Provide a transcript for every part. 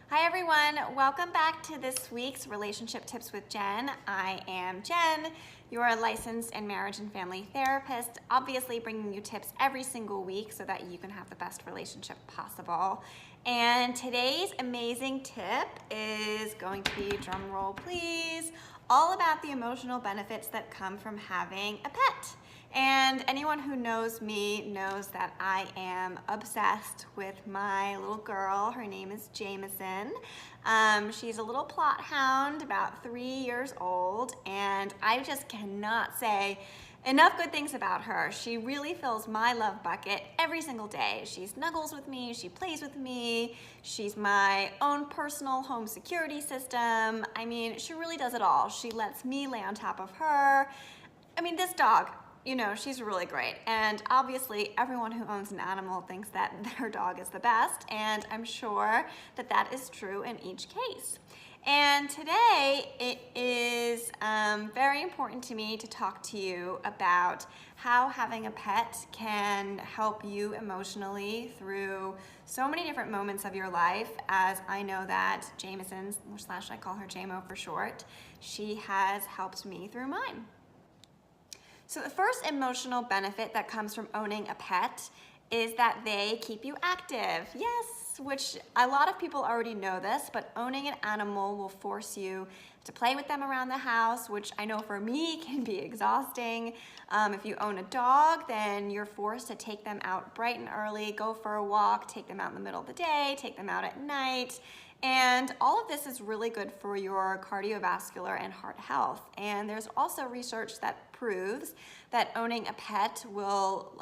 Hi everyone, welcome back to this week's Relationship Tips with Jen. I am Jen, your licensed and marriage and family therapist, obviously bringing you tips every single week so that you can have the best relationship possible. And today's amazing tip is going to be, drum roll please, all about the emotional benefits that come from having a pet. And anyone who knows me knows that I am obsessed with my little girl. Her name is Jameson. She's a little plot hound, about 3 years old, and I just cannot say enough good things about her. She really fills my love bucket every single day. She snuggles with me, she plays with me, she's my own personal home security system. I mean, she really does it all. She lets me lay on top of her. I mean, this dog, you know, she's really great. And obviously everyone who owns an animal thinks that their dog is the best, and I'm sure that that is true in each case. And today it is very important to me to talk to you about how having a pet can help you emotionally through so many different moments of your life, as I know that Jameson, slash I call her JMO for short, she has helped me through mine. So the first emotional benefit that comes from owning a pet is that they keep you active. Yes, which a lot of people already know this, but owning an animal will force you to play with them around the house, which I know for me can be exhausting. If you own a dog, then you're forced to take them out bright and early, go for a walk, take them out in the middle of the day, take them out at night. And all of this is really good for your cardiovascular and heart health. And there's also research that proves that owning a pet will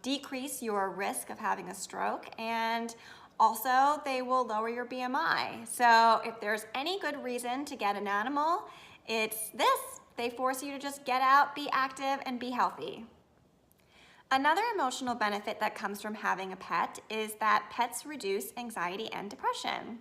decrease your risk of having a stroke, and also they will lower your BMI. So if there's any good reason to get an animal, it's this. They force you to just get out, be active, and be healthy. Another emotional benefit that comes from having a pet is that pets reduce anxiety and depression.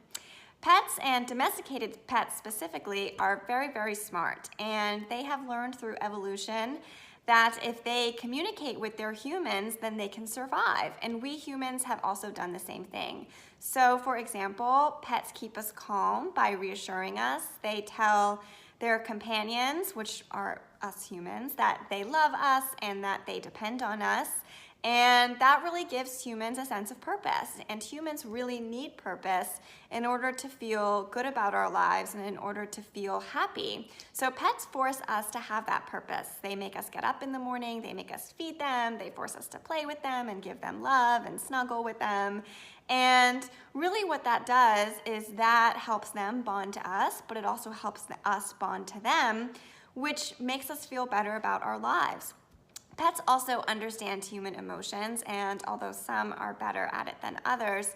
Pets, and domesticated pets specifically, are very, very smart, and they have learned through evolution that if they communicate with their humans, then they can survive. And we humans have also done the same thing. So for example, pets keep us calm by reassuring us. They tell their companions, which are us humans, that they love us and that they depend on us. And that really gives humans a sense of purpose. And humans really need purpose in order to feel good about our lives and in order to feel happy. So pets force us to have that purpose. They make us get up in the morning, they make us feed them, they force us to play with them and give them love and snuggle with them. And really what that does is that helps them bond to us, but it also helps us bond to them, which makes us feel better about our lives. Pets also understand human emotions, and although some are better at it than others,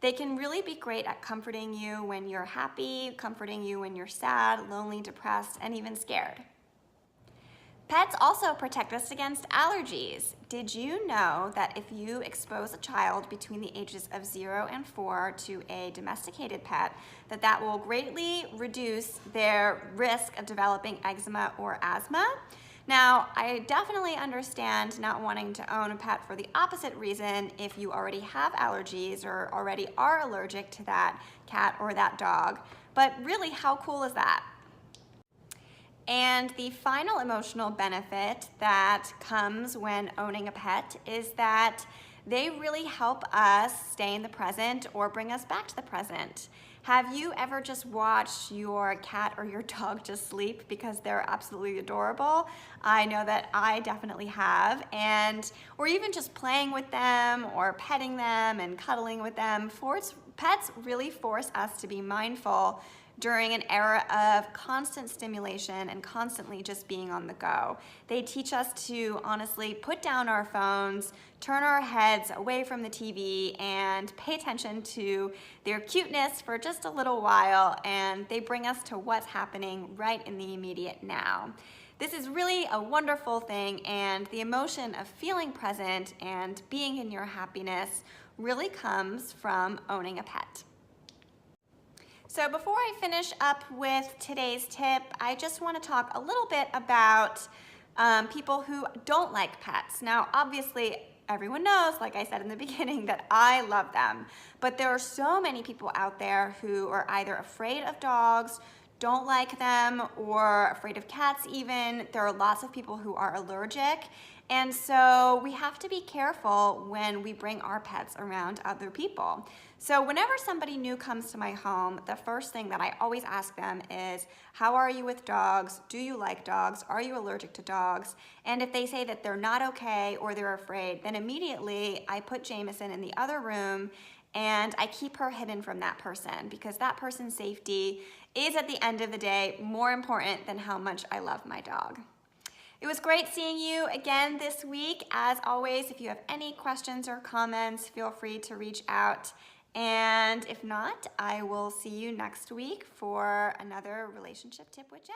they can really be great at comforting you when you're happy, comforting you when you're sad, lonely, depressed, and even scared. Pets also protect us against allergies. Did you know that if you expose a child between the ages of 0 and 4 to a domesticated pet, that will greatly reduce their risk of developing eczema or asthma? Now, I definitely understand not wanting to own a pet for the opposite reason if you already have allergies or already are allergic to that cat or that dog, but really, how cool is that? And the final emotional benefit that comes when owning a pet is that they really help us stay in the present or bring us back to the present. Have you ever just watched your cat or your dog just sleep because they're absolutely adorable? I know that I definitely have. Or even just playing with them or petting them and cuddling with them. Pets really force us to be mindful during an era of constant stimulation and constantly just being on the go. They teach us to honestly put down our phones, turn our heads away from the TV, and pay attention to their cuteness for just a little while, and they bring us to what's happening right in the immediate now. This is really a wonderful thing, and the emotion of feeling present and being in your happiness really comes from owning a pet. So before I finish up with today's tip, I just want to talk a little bit about people who don't like pets. Now, obviously, everyone knows, like I said in the beginning, that I love them. But there are so many people out there who are either afraid of dogs, don't like them, or afraid of cats even. There are lots of people who are allergic. And so we have to be careful when we bring our pets around other people. So whenever somebody new comes to my home, the first thing that I always ask them is, how are you with dogs? Do you like dogs? Are you allergic to dogs? And if they say that they're not okay or they're afraid, then immediately I put Jameson in the other room and I keep her hidden from that person, because that person's safety is, at the end of the day, more important than how much I love my dog. It was great seeing you again this week. As always, if you have any questions or comments, feel free to reach out. And if not, I will see you next week for another relationship tip with Jen.